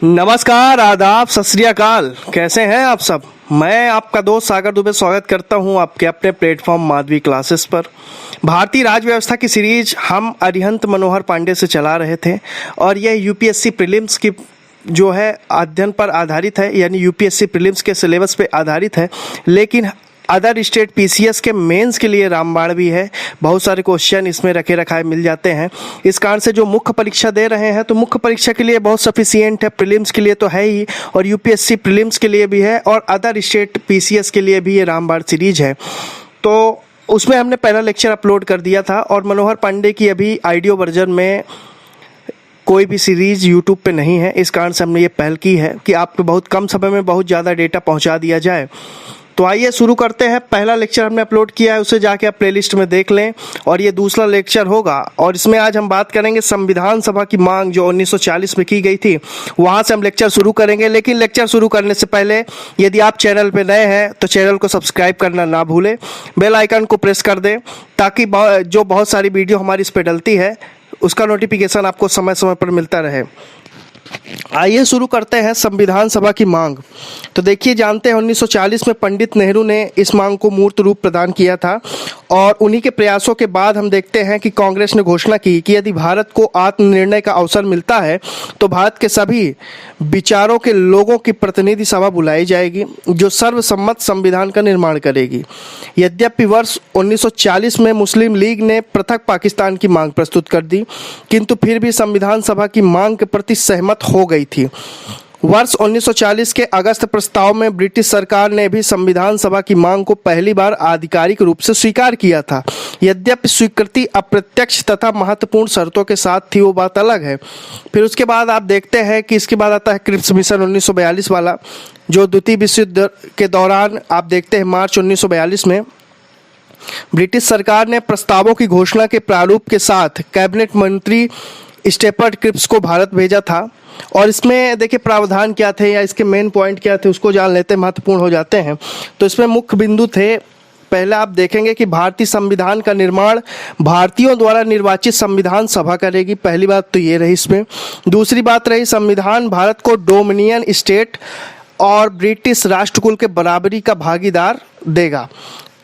नमस्कार, आदाब, सत श्री अकाल। कैसे हैं आप सब। मैं आपका दोस्त सागर दुबे स्वागत करता हूं आपके अपने प्लेटफॉर्म माधवी क्लासेस पर। भारतीय राज्य व्यवस्था की सीरीज हम अरिहंत मनोहर पांडे से चला रहे थे और यह यूपीएससी प्रीलिम्स की जो है अध्ययन पर आधारित है, यानी यूपीएससी प्रीलिम्स के सिलेबस पे आधारित है। लेकिन अदर स्टेट पीसीएस के मेंस के लिए रामबाण भी है। बहुत सारे क्वेश्चन इसमें रखे रखाए मिल जाते हैं। इस कारण से जो मुख्य परीक्षा दे रहे हैं तो मुख्य परीक्षा के लिए बहुत सफिशिएंट है, प्रीलिम्स के लिए तो है ही और यूपीएससी प्रीलिम्स के लिए भी है और अदर स्टेट पीसीएस के लिए भी ये रामबाण सीरीज है। तो उसमें हमने पहला लेक्चर अपलोड कर दिया था और मनोहर पांडे की अभी ऑडियो वर्जन में कोई भी सीरीज़ यूट्यूब पे नहीं है। इस कारण से हमने ये पहल की है कि आपको बहुत कम समय में बहुत ज़्यादा डेटा पहुंचा दिया जाए। तो आइए शुरू करते हैं। पहला लेक्चर हमने अपलोड किया है, उसे जाके आप प्लेलिस्ट में देख लें और ये दूसरा लेक्चर होगा और इसमें आज हम बात करेंगे संविधान सभा की मांग जो 1940 में की गई थी, वहाँ से हम लेक्चर शुरू करेंगे। लेकिन लेक्चर शुरू करने से पहले यदि आप चैनल पर नए हैं तो चैनल को सब्सक्राइब करना ना भूलें, बेल आइकन को प्रेस कर दें ताकि जो बहुत सारी वीडियो हमारी इस पर डलती है उसका नोटिफिकेशन आपको समय समय पर मिलता रहे। आइए शुरू करते हैं संविधान सभा की मांग। तो देखिए, जानते हैं 1940 में पंडित नेहरू ने इस मांग को मूर्त रूप प्रदान किया था और उन्हीं के प्रयासों के बाद हम देखते हैं कि कांग्रेस ने घोषणा की कि यदि भारत को आत्मनिर्णय का अवसर मिलता है तो भारत के सभी विचारों के लोगों की प्रतिनिधि सभा बुलाई जाएगी जो सर्वसम्मत संविधान का निर्माण करेगी। यद्यपि वर्ष 1940 में मुस्लिम लीग ने पृथक पाकिस्तान की मांग प्रस्तुत कर दी, किंतु फिर भी संविधान सभा की मांग के प्रति सहमत हो गई थी। वर्ष 1940 के अगस्त प्रस्ताव में ब्रिटिश सरकार ने भी संविधान सभा की मांग को पहली बार आधिकारिक रूप से स्वीकार किया था। यद्यपि स्वीकृति अप्रत्यक्ष तथा महत्वपूर्ण शर्तों के साथ थी, वो बात अलग है। फिर उसके बाद आप देखते हैं कि इसके बाद आता है क्रिप्स मिशन 1942 वाला, जो द्वितीय विश्व युद्ध के दौरान आप देखते हैं मार्च 1942 में ब्रिटिश सरकार ने प्रस्तावों की घोषणा के प्रारूप के साथ कैबिनेट मंत्री स्टेपर्ट क्रिप्स को भारत भेजा था। और इसमें देखिए प्रावधान क्या थे या इसके मेन पॉइंट क्या थे उसको जान लेते हैं, महत्वपूर्ण हो जाते हैं। तो इसमें मुख्य बिंदु थे, पहले आप देखेंगे कि भारतीय संविधान का निर्माण भारतीयों द्वारा निर्वाचित संविधान सभा करेगी। पहली बात तो ये रही इसमें। दूसरी बात रही, संविधान भारत को डोमिनियन स्टेट और ब्रिटिश राष्ट्रकुल के बराबरी का भागीदार देगा।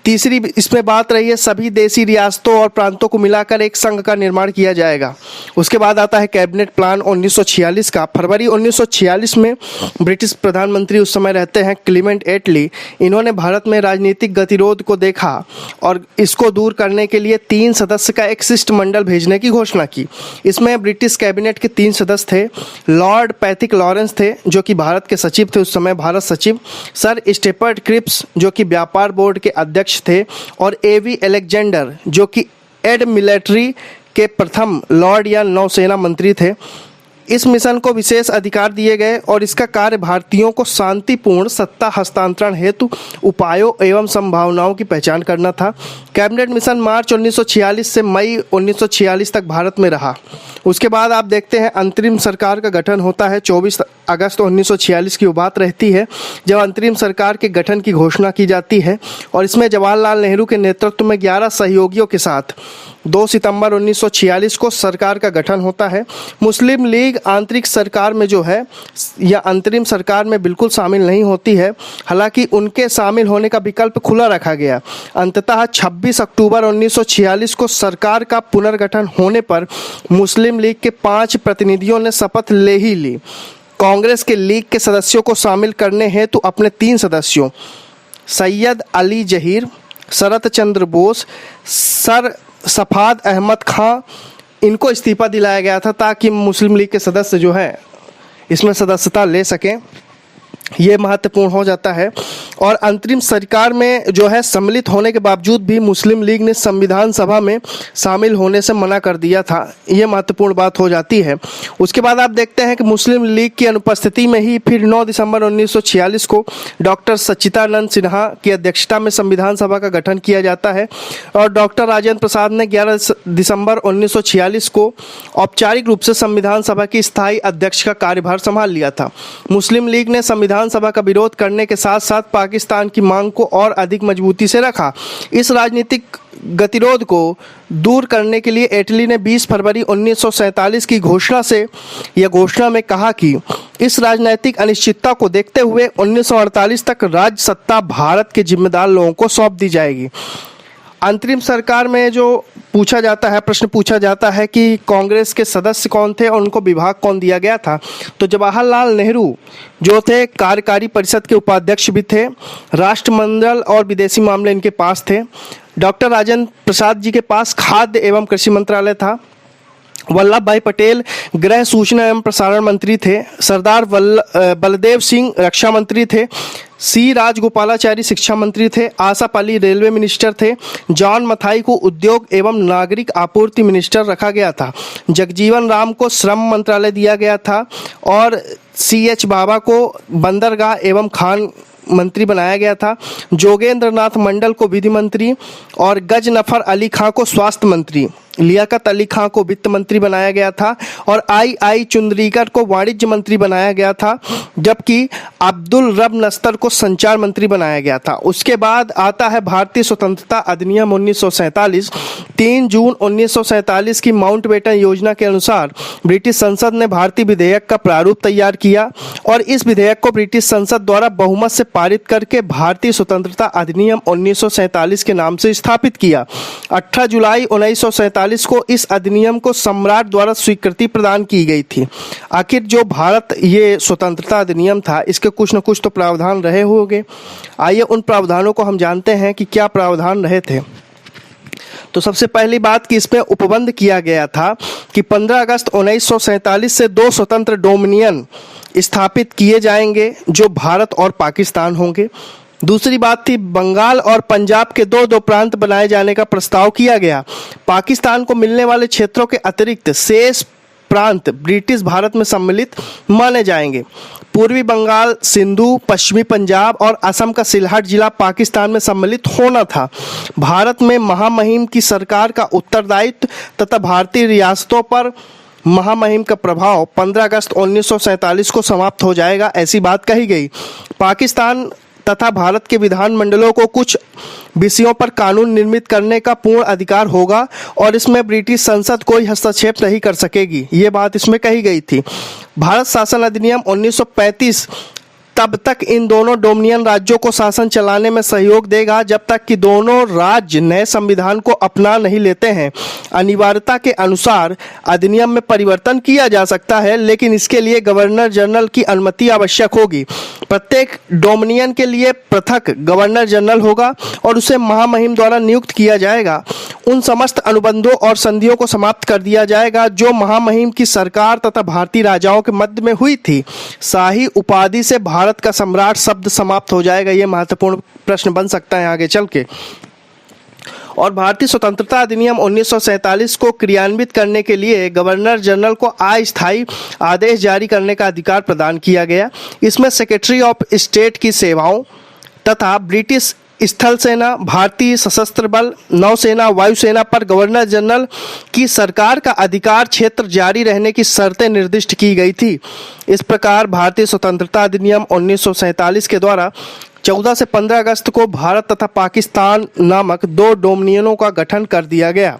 तीसरी इसमें बात रही है, सभी देशी रियासतों और प्रांतों को मिलाकर एक संघ का निर्माण किया जाएगा। उसके बाद आता है कैबिनेट प्लान 1946 का। फरवरी 1946 में ब्रिटिश प्रधानमंत्री उस समय रहते हैं क्लीमेंट एटली, इन्होंने भारत में राजनीतिक गतिरोध को देखा और इसको दूर करने के लिए 3 सदस्य का एक शिष्टमंडल भेजने की घोषणा की। इसमें ब्रिटिश कैबिनेट के 3 सदस्य थे। लॉर्ड पैथिक लॉरेंस थे जो कि भारत के सचिव थे उस समय, भारत सचिव। सर स्टेपर्ट क्रिप्स जो कि व्यापार बोर्ड के अध्यक्ष थे और एवी अलेक्जेंडर जो कि एड मिलिट्री के प्रथम लॉर्ड या नौसेना मंत्री थे। इस मिशन को विशेष अधिकार दिए गए और इसका कार्य भारतीयों को शांतिपूर्ण सत्ता हस्तांतरण हेतु उपायों एवं संभावनाओं की पहचान करना था। कैबिनेट मिशन मार्च 1946 से मई 1946 तक भारत में रहा। उसके बाद आप देखते हैं अंतरिम सरकार का गठन होता है। 24 अगस्त 1946 की वो बात रहती है जब अंतरिम सरकार के गठन की घोषणा की जाती है और इसमें जवाहरलाल नेहरू के नेतृत्व में 11 सहयोगियों के साथ 2 सितंबर 1946 को सरकार का गठन होता है। मुस्लिम लीग आंतरिक सरकार में जो है या अंतरिम सरकार में बिल्कुल शामिल नहीं होती है, हालांकि उनके शामिल होने का विकल्प खुला रखा गया। अंततः 26 अक्टूबर 1946 को सरकार का पुनर्गठन होने पर मुस्लिम लीग के 5 प्रतिनिधियों ने शपथ ले ही ली। कांग्रेस के लीग के सदस्यों को शामिल करने हेतु अपने 3 सदस्यों सैयद अली जहीर, शरत चंद्र बोस, सर सफाद अहमद खां, इनको इस्तीफा दिलाया गया था ताकि मुस्लिम लीग के सदस्य जो हैं इसमें सदस्यता ले सकें। ये महत्वपूर्ण हो जाता है। और अंतरिम सरकार में जो है सम्मिलित होने के बावजूद भी मुस्लिम लीग ने संविधान सभा में शामिल होने से मना कर दिया था। ये महत्वपूर्ण बात हो जाती है। उसके बाद आप देखते हैं कि मुस्लिम लीग की अनुपस्थिति में ही फिर 9 दिसंबर 1946 को डॉक्टर सच्चिदानंद सिन्हा की अध्यक्षता में संविधान सभा का गठन किया जाता है और डॉक्टर राजेंद्र प्रसाद ने 11 दिसंबर 1946 को औपचारिक रूप से संविधान सभा की स्थायी अध्यक्ष का कार्यभार संभाल लिया था। मुस्लिम लीग ने संविधान सभा का विरोध करने के साथ साथ पाकिस्तान की मांग को और अधिक मजबूती से रखा। इस राजनीतिक गतिरोध को दूर करने के लिए एटली ने 20 फरवरी 1947 की घोषणा में कहा कि इस राजनीतिक अनिश्चितता को देखते हुए 1948 तक राज्य सत्ता भारत के जिम्मेदार लोगों को सौंप दी जाएगी। अंतरिम सरकार में जो प्रश्न पूछा जाता है कि कांग्रेस के सदस्य कौन थे और उनको विभाग कौन दिया गया था, तो जवाहरलाल नेहरू जो थे कार्यकारी परिषद के उपाध्यक्ष भी थे, राष्ट्रमंडल और विदेशी मामले इनके पास थे। डॉक्टर राजेंद्र प्रसाद जी के पास खाद्य एवं कृषि मंत्रालय था। वल्लभ भाई पटेल गृह सूचना एवं प्रसारण मंत्री थे। सरदार बलदेव सिंह रक्षा मंत्री थे। सी राजगोपालाचारी शिक्षा मंत्री थे। आसफ अली रेलवे मिनिस्टर थे। जॉन मथाई को उद्योग एवं नागरिक आपूर्ति मिनिस्टर रखा गया था। जगजीवन राम को श्रम मंत्रालय दिया गया था और CH बाबा को बंदरगाह एवं खान मंत्री बनाया गया था। जोगेंद्र नाथ मंडल को विधि मंत्री और गजनफर अली खां को स्वास्थ्य मंत्री, लियाकत अली खां को वित्त मंत्री बनाया गया था और आई चुंदरीकर को वाणिज्य मंत्री बनाया गया था, जबकि अब्दुल रब नस्तर को संचार मंत्री बनाया गया था। उसके बाद आता है भारतीय स्वतंत्रता अधिनियम 1947। 3 जून 1947 की माउंटबेटन योजना के अनुसार ब्रिटिश संसद ने भारतीय विधेयक का प्रारूप तैयार किया और इस विधेयक को ब्रिटिश संसद द्वारा बहुमत से पारित करके भारतीय स्वतंत्रता अधिनियम 1947 के नाम से स्थापित किया। 18 जुलाई 1947 को इस अधिनियम को सम्राट द्वारा स्वीकृति प्रदान की गई थी। आखिर जो भारत ये स्वतंत्रता अधिनियम था, इसके कुछ न कुछ तो प्रावधान रहे होंगे। आइए उन प्रावधानों को हम जानते हैं कि क्या प्रावधान रहे थे। तो सबसे पहली बात कि इसमें उपबंध किया गया था कि 15 अगस्त 1947 से 2 स्वतंत्र डोमिनियन स्थापित किए जाएंगे जो भारत और पाकिस्तान होंगे। दूसरी बात थी बंगाल और पंजाब के दो प्रांत बनाए जाने का प्रस्ताव किया गया। पाकिस्तान को मिलने वाले क्षेत्रों के अतिरिक्त शेष प्रांत ब्रिटिश भारत में सम्मिलित माने जाएंगे। पूर्वी बंगाल, सिंधु, पश्चिमी पंजाब और असम का सिलहट जिला पाकिस्तान में सम्मिलित होना था। भारत में महामहिम की सरकार का उत्तरदायित्व तथा भारतीय रियासतों पर महामहिम का प्रभाव 15 अगस्त 1947 को समाप्त हो जाएगा, ऐसी बात कही गई। पाकिस्तान तथा भारत के विधानमंडलों को कुछ विषयों पर कानून निर्मित करने का पूर्ण अधिकार होगा और इसमें ब्रिटिश संसद कोई हस्तक्षेप नहीं कर सकेगी, ये बात इसमें कही गई थी। भारत शासन अधिनियम 1935 तब तक इन दोनों डोमिनियन राज्यों को शासन चलाने में सहयोग देगा जब तक कि दोनों राज्य नए संविधान को अपना नहीं लेते हैं। अनिवार्यता के अनुसार अधिनियम में परिवर्तन किया जा सकता है, लेकिन इसके लिए गवर्नर जनरल की अनुमति आवश्यक होगी। प्रत्येक डोमिनियन के लिए पृथक गवर्नर जनरल होगा और उसे महामहिम द्वारा नियुक्त किया जाएगा। उन समस्त अनुबंधों और संधियों को समाप्त कर दिया जाएगा जो महामहिम की सरकार तथा भारतीय राजाओं के मध्य में हुई थी। शाही उपाधि से भारत का सम्राट शब्द समाप्त हो जाएगा, ये महत्वपूर्ण प्रश्न बन सकता है आगे चल के। और भारतीय स्वतंत्रता अधिनियम 1947 को क्रियान्वित करने के लिए गवर्नर जनरल को अस्थायी आदेश जारी करने का अधिकार प्रदान किया गया। इसमें सेक्रेटरी ऑफ स्टेट की सेवाओं तथा ब्रिटिश स्थल सेना, भारतीय सशस्त्र बल, नौसेना, वायुसेना पर गवर्नर जनरल की सरकार का अधिकार क्षेत्र जारी रहने की शर्तें निर्दिष्ट की गई थी। इस प्रकार भारतीय स्वतंत्रता अधिनियम 1947 के द्वारा 14 से 15 अगस्त को भारत तथा पाकिस्तान नामक 2 डोमिनियनों का गठन कर दिया गया।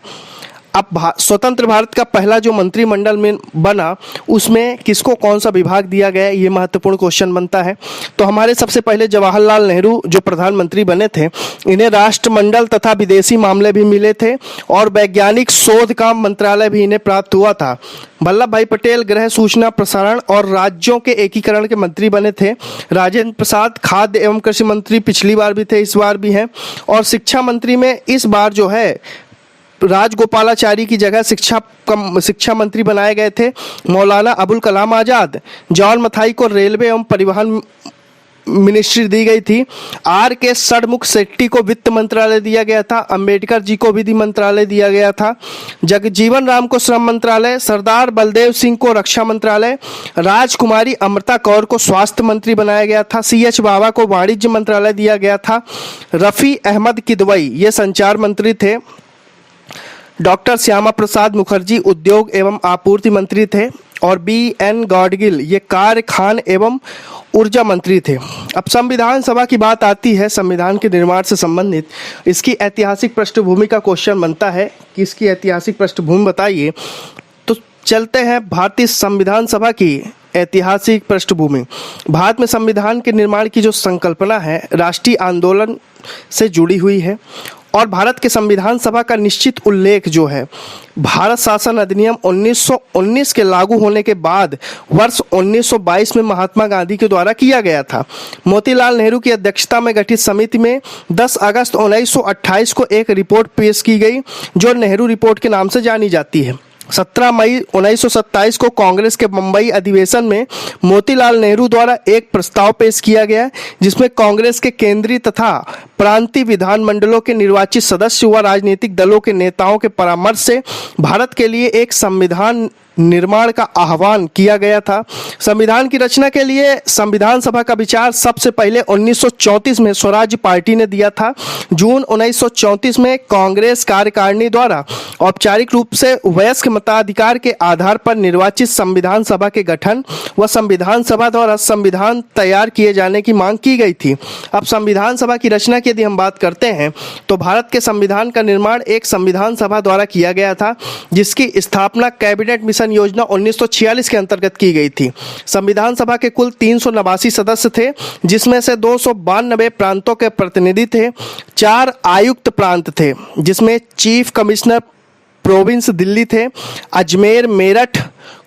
अब स्वतंत्र भारत का पहला जो मंत्रिमंडल में बना उसमें किसको कौन सा विभाग दिया गया, ये महत्वपूर्ण क्वेश्चन बनता है। तो हमारे सबसे पहले जवाहरलाल नेहरू जो प्रधानमंत्री बने थे, इन्हें राष्ट्रमंडल तथा विदेशी मामले भी मिले थे और वैज्ञानिक शोध का मंत्रालय भी इन्हें प्राप्त हुआ था। वल्लभ भाई पटेल गृह सूचना प्रसारण और राज्यों के एकीकरण के मंत्री बने थे। राजेंद्र प्रसाद खाद्य एवं कृषि मंत्री पिछली बार भी थे, इस बार भी हैं। और शिक्षा मंत्री में इस बार जो है राजगोपालाचारी की जगह शिक्षा मंत्री बनाए गए थे मौलाना अबुल कलाम आज़ाद। जॉन मथाई को रेलवे एवं परिवहन मिनिस्ट्री दी गई थी। R.K. षणमुख शेट्टी को वित्त मंत्रालय दिया गया था। अंबेडकर जी को विधि मंत्रालय दिया गया था। जगजीवन राम को श्रम मंत्रालय, सरदार बलदेव सिंह को रक्षा मंत्रालय, राजकुमारी अमृता कौर को स्वास्थ्य मंत्री बनाया गया था। C.H. बाबा को वाणिज्य मंत्रालय दिया गया था। रफ़ी अहमद किदवई ये संचार मंत्री थे। डॉक्टर श्यामा प्रसाद मुखर्जी उद्योग एवं आपूर्ति मंत्री थे और B.N. गॉडगिल ये कार्य खान एवं ऊर्जा मंत्री थे। अब संविधान सभा की बात आती है, संविधान के निर्माण से संबंधित इसकी ऐतिहासिक पृष्ठभूमि का क्वेश्चन बनता है कि इसकी ऐतिहासिक पृष्ठभूमि बताइए। तो चलते हैं भारतीय संविधान सभा की ऐतिहासिक पृष्ठभूमि। भारत में संविधान के निर्माण की जो संकल्पना है राष्ट्रीय आंदोलन से जुड़ी हुई है और भारत के संविधान सभा का निश्चित उल्लेख जो है भारत शासन अधिनियम 1919 के लागू होने के बाद वर्ष 1922 में महात्मा गांधी के द्वारा किया गया था। मोतीलाल नेहरू की अध्यक्षता में गठित समिति में 10 अगस्त 1928 को एक रिपोर्ट पेश की गई जो नेहरू रिपोर्ट के नाम से जानी जाती है। 17 मई 1927 को कांग्रेस के मुंबई अधिवेशन में मोतीलाल नेहरू द्वारा एक प्रस्ताव पेश किया गया जिसमें कांग्रेस के केंद्रीय तथा प्रांतीय विधानमंडलों के निर्वाचित सदस्य व राजनीतिक दलों के नेताओं के परामर्श से भारत के लिए एक संविधान निर्माण का आह्वान किया गया था। संविधान की रचना के लिए संविधान सभा का विचार सबसे पहले 1934 में स्वराज्य पार्टी ने दिया था। जून 1934 में कांग्रेस कार्यकारिणी द्वारा औपचारिक रूप से वयस्क मताधिकार के आधार पर निर्वाचित संविधान सभा के गठन व संविधान सभा द्वारा संविधान तैयार किए जाने की मांग की गई थी। अब संविधान सभा की रचना की यदि हम बात करते हैं तो भारत के संविधान का निर्माण एक संविधान सभा द्वारा किया गया था जिसकी स्थापना कैबिनेट मिशन योजना 1946 के अंतर्गत की गई थी। संविधान सभा के कुल 389 सदस्य थे जिसमें से 292 प्रांतों के प्रतिनिधि थे। 4 आयुक्त प्रांत थे जिसमें चीफ कमिश्नर प्रोविंस दिल्ली थे, अजमेर, मेरठ,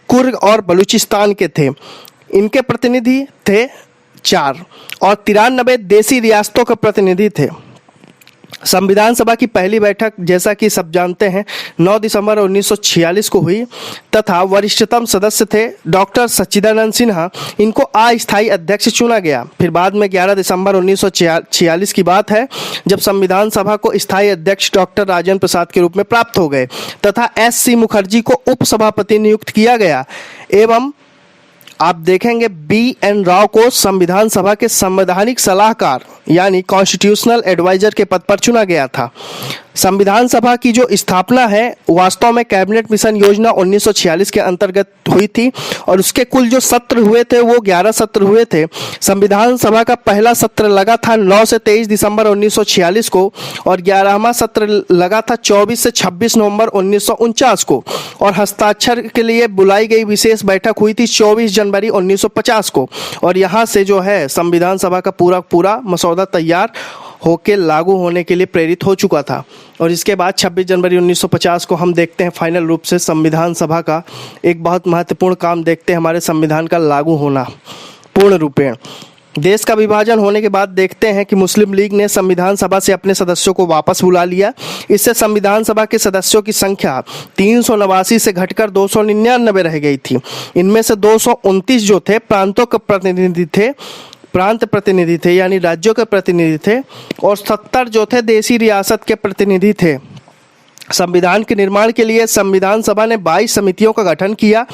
कुर्ग और बलूचिस्तान के थे। इनके प्रतिनिधि थे 4 और 93 देसी रियासतों के प्रतिनिधि थे। संविधान सभा की पहली बैठक जैसा कि सब जानते हैं 9 दिसंबर 1946 को हुई तथा वरिष्ठतम सदस्य थे डॉक्टर सच्चिदानंद सिन्हा। इनको अस्थायी अध्यक्ष चुना गया। फिर बाद में 11 दिसंबर 1946 की बात है जब संविधान सभा को स्थायी अध्यक्ष डॉक्टर राजेंद्र प्रसाद के रूप में प्राप्त हो गए तथा एस.सी. मुखर्जी को उपसभापति नियुक्त किया गया एवं आप देखेंगे बी.एन. राव को संविधान सभा के संवैधानिक सलाहकार यानी कॉन्स्टिट्यूशनल एडवाइजर के पद पर चुना गया था। संविधान सभा की जो स्थापना है वास्तव में कैबिनेट मिशन योजना 1946 के अंतर्गत हुई थी और उसके कुल जो सत्र हुए थे वो 11 सत्र हुए थे। संविधान सभा का पहला सत्र लगा था 9 से 23 दिसंबर 1946 को और 11वां सत्र लगा था 24 से 26 नवंबर 1949 को और हस्ताक्षर के लिए बुलाई गई विशेष बैठक हुई थी 24 जनवरी 1950 को और यहाँ से जो है संविधान सभा का पूरा मसौदा तैयार होके लागू होने के लिए प्रेरित हो चुका था। और इसके बाद 26 जनवरी 1950 को हम देखते हैं फाइनल रूप से संविधान सभा का एक बहुत महत्वपूर्ण काम देखते हैं हमारे संविधान का लागू होना पूर्ण रूपेण। देश का विभाजन होने के बाद देखते हैं कि मुस्लिम लीग ने संविधान सभा से अपने सदस्यों को वापस बुला लिया। इससे संविधान सभा के सदस्यों की संख्या 389 से घटकर 299 रह गई थी। इनमें से 229 जो थे प्रांतों के प्रतिनिधि थे, प्रांत प्रतिनिधि थे यानी राज्यों के प्रतिनिधि थे और 70 जो थे देसी रियासत के प्रतिनिधि थे। संविधान के निर्माण के लिए संविधान सभा ने 22 समितियों का गठन किया।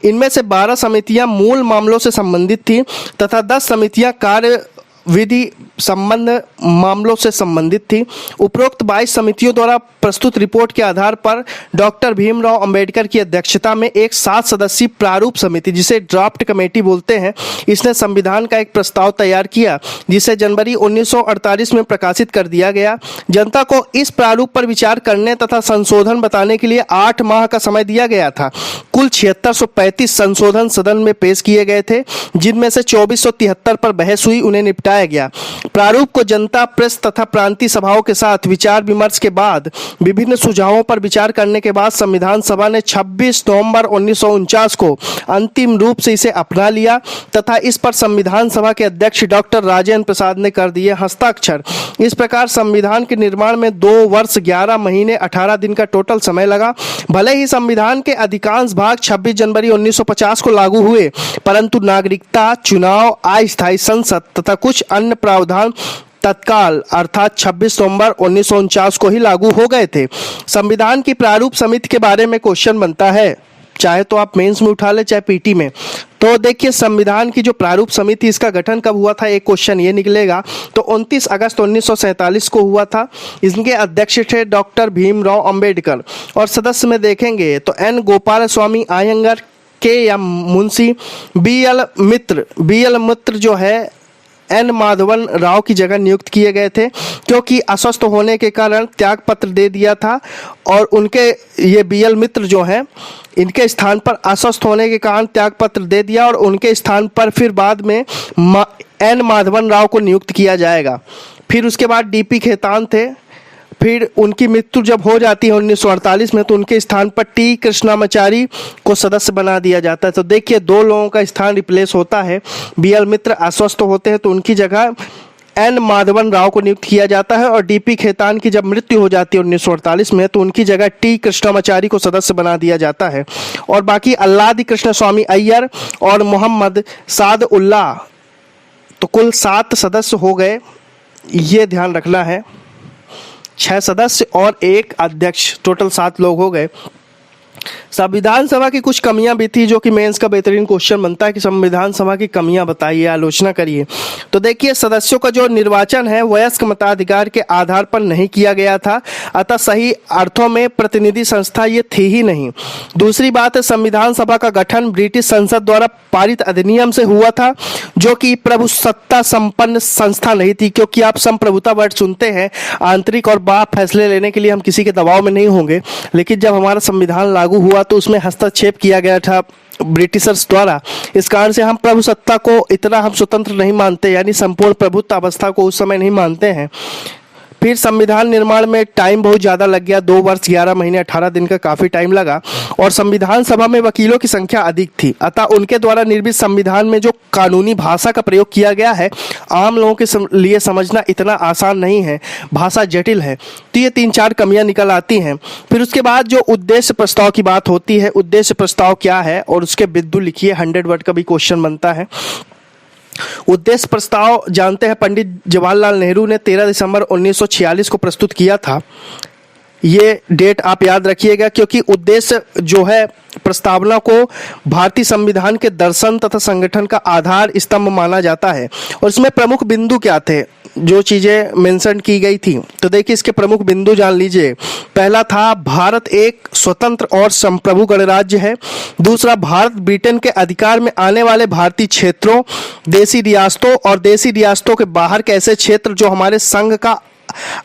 इनमें से 12 समितियां मूल मामलों से संबंधित थी तथा 10 समितियां कार्य विधि संबंध मामलों से संबंधित थी। उपरोक्त 22 समितियों द्वारा प्रस्तुत रिपोर्ट के आधार पर डॉक्टर भीमराव अंबेडकर की अध्यक्षता में एक 7 सदस्यीय प्रारूप समिति जिसे ड्राफ्ट कमेटी बोलते हैं, इसने संविधान का एक प्रस्ताव तैयार किया जिसे जनवरी 1948 में प्रकाशित कर दिया गया। जनता को इस प्रारूप पर विचार करने तथा संशोधन बताने के लिए 8 माह का समय दिया गया था। कुल 7635 संशोधन सदन में पेश किए गए थे जिनमें से 2473 पर बहस हुई, उन्हें निपटाया गया। प्रारूप को जनता, प्रेस तथा प्रांतीय सभाओं के साथ विचार विमर्श के बाद विभिन्न सुझावों पर विचार करने के बाद संविधान सभा ने 26 नवंबर 1949 को अंतिम रूप से इसे अपना लिया तथा इस पर संविधान सभा के अध्यक्ष डॉक्टर राजेंद्र प्रसाद ने कर दिए हस्ताक्षर। इस प्रकार संविधान के निर्माण में 2 वर्ष 11 महीने 18 दिन का टोटल समय लगा। भले ही संविधान के अधिकांश भाग 26 जनवरी 1950 को लागू हुए परंतु नागरिकता, चुनाव, अस्थायी संसद तथा कुछ अन्य प्रावधान तत्काल अर्थात 26 नवंबर 1949 को ही लागू हो गए थे। संविधान की प्रारूप समिति के बारे में क्वेश्चन बनता है, चाहे तो आप मेंस में उठा ले चाहे पीटी में। तो देखिए संविधान की जो प्रारूप समिति इसका गठन कब हुआ था, एक क्वेश्चन ये निकलेगा। तो 29 अगस्त 1947 को हुआ था। इनके अध्यक्ष थे डॉक्टर भीमराव अंबेडकर और सदस्य में देखेंगे तो एन गोपाल स्वामी आयंगर, के एम मुंशी, बी एल मित्र जो है एन माधवन राव की जगह नियुक्त किए गए थे, क्योंकि अस्वस्थ होने के कारण त्याग पत्र दे दिया था और उनके ये बीएल मित्र जो हैं इनके स्थान पर अस्वस्थ होने के कारण त्याग पत्र दे दिया और उनके स्थान पर फिर बाद में एन माधवन राव को नियुक्त किया जाएगा। फिर उसके बाद डीपी खेतान थे, फिर उनकी मृत्यु जब हो जाती है 1948 में तो उनके स्थान पर टी कृष्णामाचारी को सदस्य बना दिया जाता है। तो देखिए 2 लोगों का स्थान रिप्लेस होता है। बीएल मित्र अस्वस्थ होते हैं तो उनकी जगह एन माधवन राव को नियुक्त किया जाता है और डीपी खेतान की जब मृत्यु हो जाती है 1948 में तो उनकी जगह टी कृष्णामाचारी को सदस्य बना दिया जाता है। और बाकी अल्लादी कृष्ण स्वामी अय्यर और मोहम्मद साद उल्ला तो कुल 7 सदस्य हो गए, ये ध्यान रखना है। 6 सदस्य और 1 अध्यक्ष, टोटल 7 लोग हो गए। संविधान सभा की कुछ कमियां भी थी जो कि मेंस का बेहतरीन क्वेश्चन बनता है कि संविधान सभा की कमियां बताइए, आलोचना करिए। तो देखिए सदस्यों का जो निर्वाचन है वयस्क मताधिकार के आधार पर नहीं किया गया था, अतः सही अर्थों में प्रतिनिधि संस्था ये थी ही नहीं। दूसरी बात है संविधान सभा का गठन ब्रिटिश संसद द्वारा पारित अधिनियम से हुआ था जो कि प्रभुसत्ता संपन्न संस्था नहीं थी, क्योंकि आप संप्रभुता वर्ड सुनते हैं, आंतरिक और बाहर फैसले लेने के लिए हम किसी के दबाव में नहीं होंगे, लेकिन जब हमारा संविधान लागू हुआ तो उसमें हस्तक्षेप किया गया था ब्रिटिशर्स द्वारा। इस कारण से हम प्रभुसत्ता को इतना हम स्वतंत्र नहीं मानते, यानी संपूर्ण प्रभुत्व अवस्था को उस समय नहीं मानते हैं। फिर संविधान निर्माण में टाइम बहुत ज़्यादा लग गया, 2 वर्ष 11 महीने 18 दिन का काफ़ी टाइम लगा और संविधान सभा में वकीलों की संख्या अधिक थी, अतः उनके द्वारा निर्मित संविधान में जो कानूनी भाषा का प्रयोग किया गया है आम लोगों के लिए समझना इतना आसान नहीं है, भाषा जटिल है। तो ये 3-4 कमियां निकल आती हैं। फिर उसके बाद जो उद्देश्य प्रस्ताव की बात होती है, उद्देश्य प्रस्ताव क्या है और उसके बिंदु लिखिए, 100 वर्ड का भी क्वेश्चन बनता है। उद्देश्य प्रस्ताव जानते हैं पंडित जवाहरलाल नेहरू ने 13 दिसंबर 1946 को प्रस्तुत किया था। ये डेट आप याद रखिएगा क्योंकि उद्देश्य जो है प्रस्तावना को भारतीय संविधान के दर्शन तथा संगठन का आधार स्तंभ माना जाता है। और इसमें प्रमुख बिंदु क्या थे जो चीज़ें मेंशन की गई थी, तो देखिए इसके प्रमुख बिंदु जान लीजिए। पहला था भारत एक स्वतंत्र और संप्रभु गणराज्य है। दूसरा, भारत ब्रिटेन के अधिकार में आने वाले भारतीय क्षेत्रों, देसी रियासतों और देसी रियासतों के बाहर के ऐसे क्षेत्र जो हमारे संघ का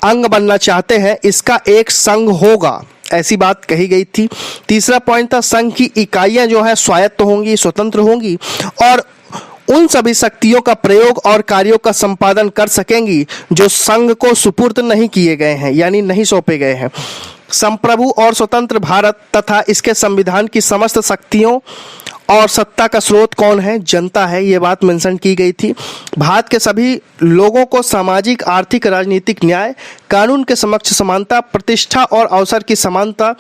अंग बनना चाहते हैं इसका एक संघ होगा, ऐसी बात कही गई थी। तीसरा पॉइंट था संघ की इकाइयां जो है स्वायत्त होंगी, स्वतंत्र होंगी और उन सभी शक्तियों का प्रयोग और कार्यों का संपादन कर सकेंगी जो संघ को सुपुर्द नहीं किए गए हैं, यानी नहीं सौंपे गए हैं। संप्रभु और स्वतंत्र भारत तथा इसके संविधान की समस्त शक्तियों और सत्ता का स्रोत कौन है? जनता है, ये बात मेंशन की गई थी। भारत के सभी लोगों को सामाजिक, आर्थिक, राजनीतिक न्याय, कानून के समक्ष समानता, प्रतिष्ठा और अवसर की समानता,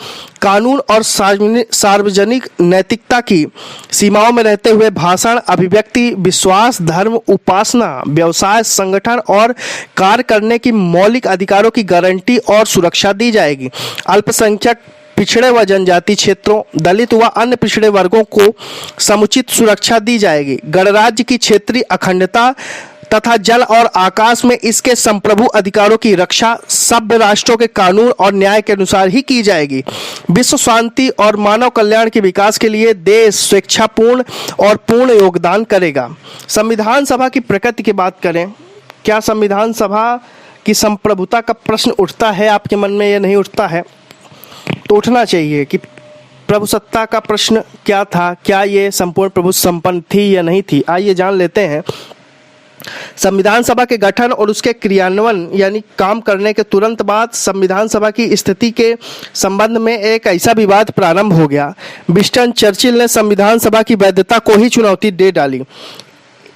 कानून और सार्वजनिक नैतिकता की सीमाओं में रहते हुए भाषण, अभिव्यक्ति, विश्वास, धर्म, उपासना, व्यवसाय, संगठन और कार्य करने की मौलिक अधिकारों की गारंटी और सुरक्षा दी जाएगी। अल्पसंख्यक, पिछड़े व जनजाति क्षेत्रों, दलित व अन्य पिछड़े वर्गों को समुचित सुरक्षा दी जाएगी। गणराज्य की क्षेत्रीय अखंडता तथा जल और आकाश में इसके संप्रभु अधिकारों की रक्षा सभ्य राष्ट्रों के कानून और न्याय के अनुसार ही की जाएगी। विश्व शांति और मानव कल्याण के विकास के लिए देश स्वेच्छापूर्ण और पूर्ण योगदान करेगा। संविधान सभा की प्रकृति की बात करें, क्या संविधान सभा की संप्रभुता का प्रश्न उठता है आपके मन में? या नहीं उठता है? तो उठना चाहिए कि प्रभुसत्ता का प्रश्न क्या था, क्या ये संपूर्ण प्रभु संपन्न थी या नहीं थी। आइए जान लेते हैं। संविधान सभा के गठन और उसके क्रियान्वयन यानी काम करने के तुरंत बाद संविधान सभा की स्थिति के संबंध में एक ऐसा विवाद प्रारंभ हो गया। विंस्टन चर्चिल ने संविधान सभा की वैधता को ही चुनौती दे डाली।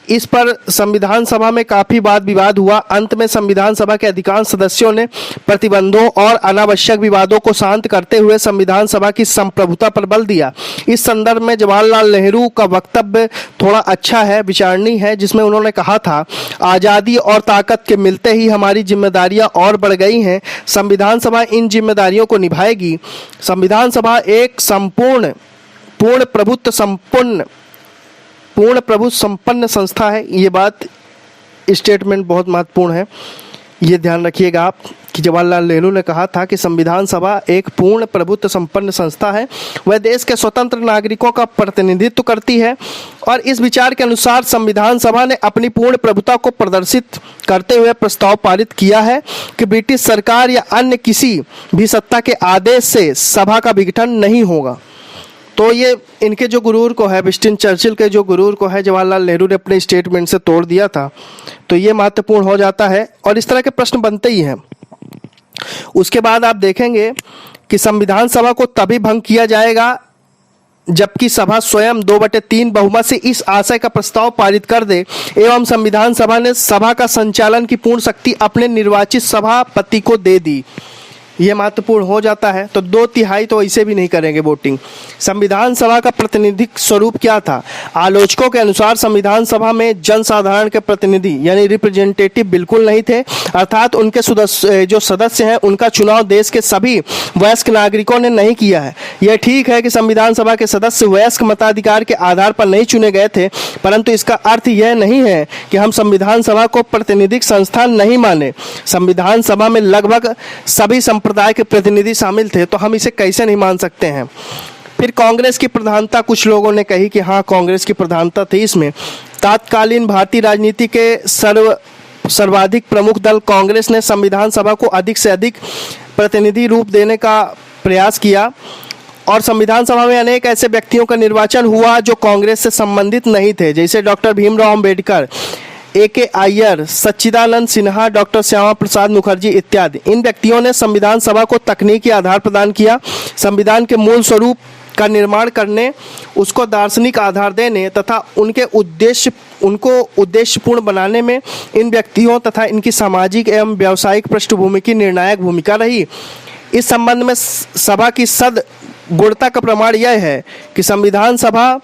इस पर संविधान सभा में काफी वाद विवाद हुआ। अंत में संविधान सभा के अधिकांश सदस्यों ने प्रतिबंधों और अनावश्यक विवादों को शांत करते हुए संविधान सभा की संप्रभुता पर बल दिया। इस संदर्भ में जवाहरलाल नेहरू का वक्तव्य थोड़ा अच्छा है, विचारणीय है, जिसमें उन्होंने कहा था, आज़ादी और ताकत के मिलते ही हमारी जिम्मेदारियां और बढ़ गई हैं। संविधान सभा इन जिम्मेदारियों को निभाएगी। संविधान सभा एक पूर्ण प्रभु संपन्न संस्था है। ये बात स्टेटमेंट बहुत महत्वपूर्ण है, ये ध्यान रखिएगा आप कि जवाहरलाल नेहरू ने कहा था कि संविधान सभा एक पूर्ण प्रभुत्व संपन्न संस्था है, वह देश के स्वतंत्र नागरिकों का प्रतिनिधित्व करती है और इस विचार के अनुसार संविधान सभा ने अपनी पूर्ण प्रभुता को प्रदर्शित करते हुए प्रस्ताव पारित किया है कि ब्रिटिश सरकार या अन्य किसी भी सत्ता के आदेश से सभा का विघटन नहीं होगा। तो ये इनके जो गुरूर को है, विंस्टन चर्चिल के जो गुरूर को है, जवाहरलाल नेहरू ने अपने स्टेटमेंट से तोड़ दिया था। तो ये महत्वपूर्ण हो जाता है और इस तरह के प्रश्न बनते ही हैं। उसके बाद आप देखेंगे कि संविधान सभा को तभी भंग किया जाएगा जबकि सभा स्वयं 2/3 बहुमत से इस आशय का प्रस्ताव पारित कर दे एवं संविधान सभा ने सभा का संचालन की पूर्ण शक्ति अपने निर्वाचित सभापति को दे दी। यह महत्वपूर्ण हो जाता है। तो 2/3 तो ऐसे भी नहीं करेंगे वोटिंग। संविधान सभा का प्रातिनिधिक स्वरूप क्या था? आलोचकों के अनुसार संविधान सभा में जनसाधारण के प्रतिनिधि यानी रिप्रेजेंटेटिव बिल्कुल नहीं थे, अर्थात उनके जो सदस्य हैं उनका चुनाव देश के सभी वयस्क नागरिकों ने नहीं किया है। यह ठीक है कि संविधान सभा के सदस्य वयस्क मताधिकार के आधार पर नहीं चुने गए थे, परंतु इसका अर्थ यह नहीं है कि हम संविधान सभा को प्रातिनिधिक संस्था नहीं माने। संविधान सभा में लगभग सभी संप्रदाय के प्रतिनिधि शामिल थे, तो हम इसे कैसे नहीं मान सकते हैं। फिर कांग्रेस की प्रधानता, कुछ लोगों ने कही कि हाँ कांग्रेस की प्रधानता थी इसमें। तत्कालीन भारतीय राजनीति के सर्वाधिक प्रमुख दल कांग्रेस ने संविधान सभा को अधिक से अधिक प्रतिनिधि रूप देने का प्रयास किया और संविधान सभा में अनेक ऐसे व्यक्तियों का निर्वाचन हुआ जो कांग्रेस से संबंधित नहीं थे, जैसे डॉक्टर भीमराव अंबेडकर, A.K. अय्यर, सच्चिदानंद सिन्हा, डॉक्टर श्यामा प्रसाद मुखर्जी इत्यादि। इन व्यक्तियों ने संविधान सभा को तकनीकी आधार प्रदान किया। संविधान के मूल स्वरूप का निर्माण करने, उसको दार्शनिक आधार देने तथा उनको उद्देश्यपूर्ण बनाने में इन व्यक्तियों तथा इनकी सामाजिक एवं व्यावसायिक पृष्ठभूमि की निर्णायक भूमिका रही। इस संबंध में सभा की सद्गुणता का प्रमाण यह है कि संविधान सभा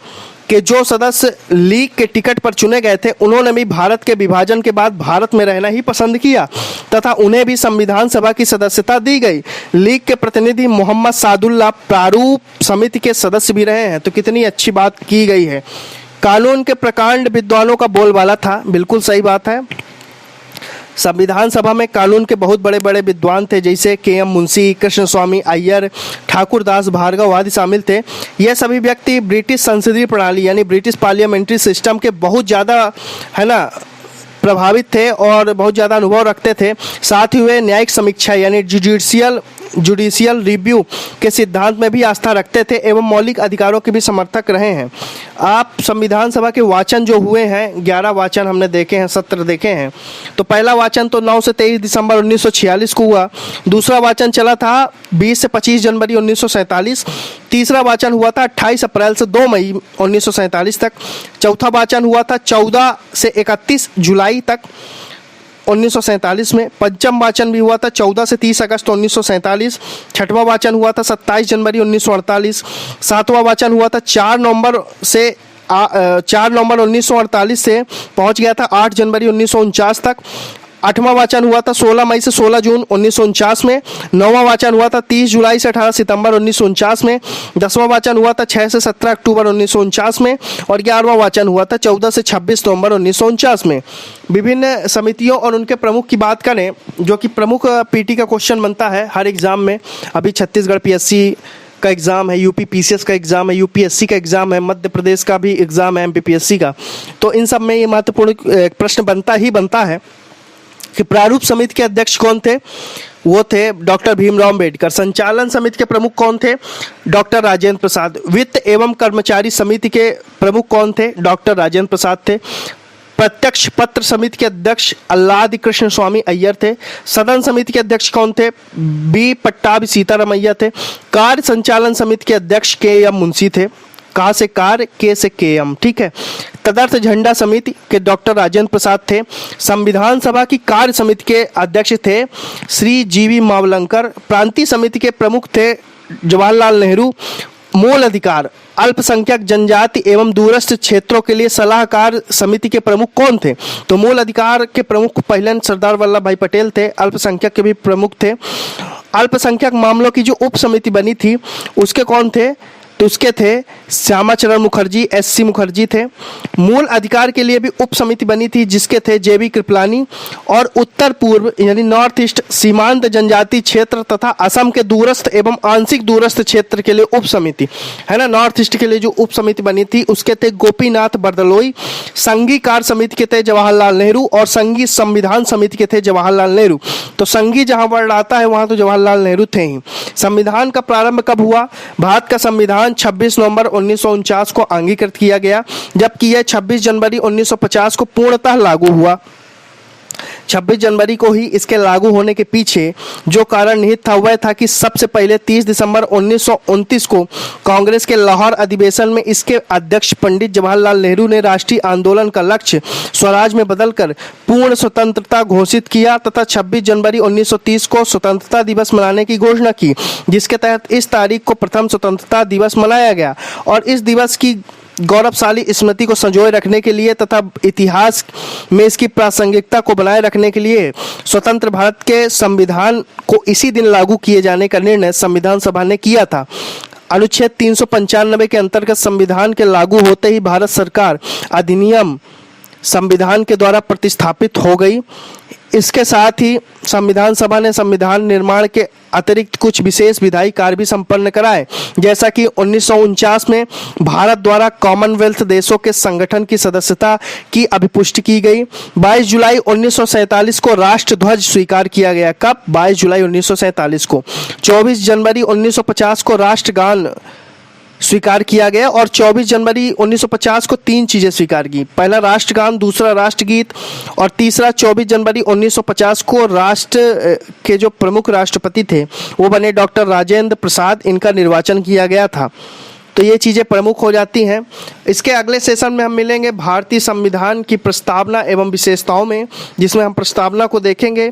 के जो सदस्य लीग के टिकट पर चुने गए थे उन्होंने भी भारत के विभाजन के बाद भारत में रहना ही पसंद किया तथा उन्हें भी संविधान सभा की सदस्यता दी गई। लीग के प्रतिनिधि मोहम्मद सादुल्लाह प्रारूप समिति के सदस्य भी रहे हैं। तो कितनी अच्छी बात की गई है। कानून के प्रकांड विद्वानों का बोलबाला था, बिल्कुल सही बात है। संविधान सभा में कानून के बहुत बड़े बड़े विद्वान थे, जैसे K.M. मुंशी, कृष्ण स्वामी अय्यर, ठाकुरदास भार्गव आदि शामिल थे। यह सभी व्यक्ति ब्रिटिश संसदीय प्रणाली यानी ब्रिटिश पार्लियामेंट्री सिस्टम के बहुत ज़्यादा प्रभावित थे और बहुत ज़्यादा अनुभव रखते थे। साथ ही वे न्यायिक समीक्षा यानी जुडिशियल रिव्यू के सिद्धांत में भी आस्था रखते थे एवं मौलिक अधिकारों के भी समर्थक रहे हैं। आप संविधान सभा के वाचन जो हुए हैं, 11 वाचन हमने देखे हैं, सत्र देखे हैं। तो पहला वाचन तो 9 से 23 दिसंबर 1946 को हुआ। दूसरा वाचन चला था 20 से 25 जनवरी 1947। तीसरा वाचन हुआ था 28 अप्रैल से 2 मई 1947 तक। चौथा वाचन हुआ था 14 से 31 जुलाई तक 1947 में। पंचम वाचन भी हुआ था 14 से 30 अगस्त 1947। छठवां वाचन हुआ था 27 जनवरी 1948। सातवां वाचन हुआ था 4 नवंबर 1948 से पहुंच गया था 8 जनवरी 1949 तक। आठवां वाचन हुआ था 16 मई से 16 जून 1949 में। नौवां वाचन हुआ था 30 जुलाई से 18 सितंबर 1949 में। 10वां वाचन हुआ था 6 से 17 अक्टूबर 1949 में और 11वां वाचन हुआ था 14 से 26 नवंबर 1949 में। विभिन्न समितियों और उनके प्रमुख की बात करें, जो कि प्रमुख पीटी का क्वेश्चन बनता है हर एग्जाम में। अभी छत्तीसगढ़ पीएससी का एग्ज़ाम है, यूपी पीसीएस का एग्ज़ाम है, यूपीएससी का एग्ज़ाम है, मध्य प्रदेश का भी एग्ज़ाम है, एमपीपीएससी का। तो इन सब में ये महत्वपूर्ण प्रश्न बनता है कि प्रारूप समिति के अध्यक्ष कौन थे? वो थे डॉक्टर भीमराव अंबेडकर। संचालन समिति के प्रमुख कौन थे? डॉक्टर राजेंद्र प्रसाद। वित्त एवं कर्मचारी समिति के प्रमुख कौन थे? डॉक्टर राजेंद्र प्रसाद थे। प्रत्यक्ष पत्र समिति के अध्यक्ष अल्लाद कृष्ण स्वामी अय्यर थे। सदन समिति के अध्यक्ष कौन थे? बी पट्टाभी सीतारामैया थे। कार्य संचालन समिति के अध्यक्ष K.M. मुंशी थे। का से कार्य, के से K.M. ठीक है। तदर्थ झंडा समिति के डॉक्टर राजेंद्र प्रसाद थे। संविधान सभा की कार्य समिति के अध्यक्ष थे श्री G.V. मावलंकर। प्रांतीय समिति के प्रमुख थे जवाहरलाल नेहरू। मूल अधिकार, अल्पसंख्यक जनजाति एवं दूरस्थ क्षेत्रों के लिए सलाहकार समिति के प्रमुख कौन थे? तो मूल अधिकार के प्रमुख पहले सरदार वल्लभ भाई पटेल थे। अल्पसंख्यक के भी प्रमुख थे। अल्पसंख्यक मामलों की जो उप समिति बनी थी उसके कौन थे? तो उसके थे श्यामाचरण मुखर्जी, एस.सी. मुखर्जी थे। मूल अधिकार के लिए भी उप समिति बनी थी जिसके थे जे.बी. कृपलानी, और उत्तर पूर्व यानी नॉर्थ ईस्ट, सीमांत जनजाति क्षेत्र तथा असम के दूरस्थ एवं आंशिक दूरस्थ क्षेत्र के लिए उप समिति, है ना, नॉर्थ ईस्ट के लिए जो उप समिति बनी थी उसके थे गोपीनाथ बरदलोई। संघीय कार्य समिति के थे जवाहरलाल नेहरू, और संघीय संविधान समिति के थे जवाहरलाल नेहरू। तो संघीय जहां वर्ड आता है वहां तो जवाहरलाल नेहरू थे ही। संविधान का प्रारंभ कब हुआ? भारत का संविधान 26 नवंबर 1949 को अंगीकृत किया गया, जबकि यह 26 जनवरी 1950 को पूर्णतः लागू हुआ। 26 जनवरी को ही इसके लागू होने के पीछे जो कारण निहित था वह था कि सबसे पहले 30 दिसंबर 1929 को कांग्रेस के लाहौर अधिवेशन में इसके अध्यक्ष पंडित जवाहरलाल नेहरू ने राष्ट्रीय आंदोलन का लक्ष्य स्वराज में बदलकर पूर्ण स्वतंत्रता घोषित किया तथा 26 जनवरी 1930 को स्वतंत्रता दिवस मनाने की घोषणा की, जिसके तहत इस तारीख को प्रथम स्वतंत्रता दिवस मनाया गया। और इस दिवस की गौरवशाली स्मृति को संजोए रखने के लिए तथा इतिहास में इसकी प्रासंगिकता को बनाए रखने के लिए स्वतंत्र भारत के संविधान को इसी दिन लागू किए जाने का निर्णय संविधान सभा ने किया था। अनुच्छेद 395 के अंतर्गत संविधान के लागू होते ही भारत सरकार अधिनियम संविधान के द्वारा प्रतिस्थापित हो गई। इसके साथ ही संविधान सभा ने संविधान निर्माण के अतिरिक्त कुछ विशेष विधायी कार्य भी संपन्न कराए, जैसा कि 1949 में भारत द्वारा कॉमनवेल्थ देशों के संगठन की सदस्यता की अभिपुष्टि की गई। 22 जुलाई 1947 को राष्ट्र ध्वज स्वीकार किया गया। कब? 22 जुलाई 1947 को। 24 जनवरी 1950 को राष्ट्रगान स्वीकार किया गया, और 24 जनवरी 1950 को 3 चीजें स्वीकार की। पहला राष्ट्रगान, दूसरा राष्ट्रगीत, और तीसरा 24 जनवरी 1950 को राष्ट्र के जो प्रमुख राष्ट्रपति थे वो बने डॉक्टर राजेंद्र प्रसाद, इनका निर्वाचन किया गया था। तो ये चीज़ें प्रमुख हो जाती हैं। इसके अगले सेशन में हम मिलेंगे भारतीय संविधान की प्रस्तावना एवं विशेषताओं में, जिसमें हम प्रस्तावना को देखेंगे।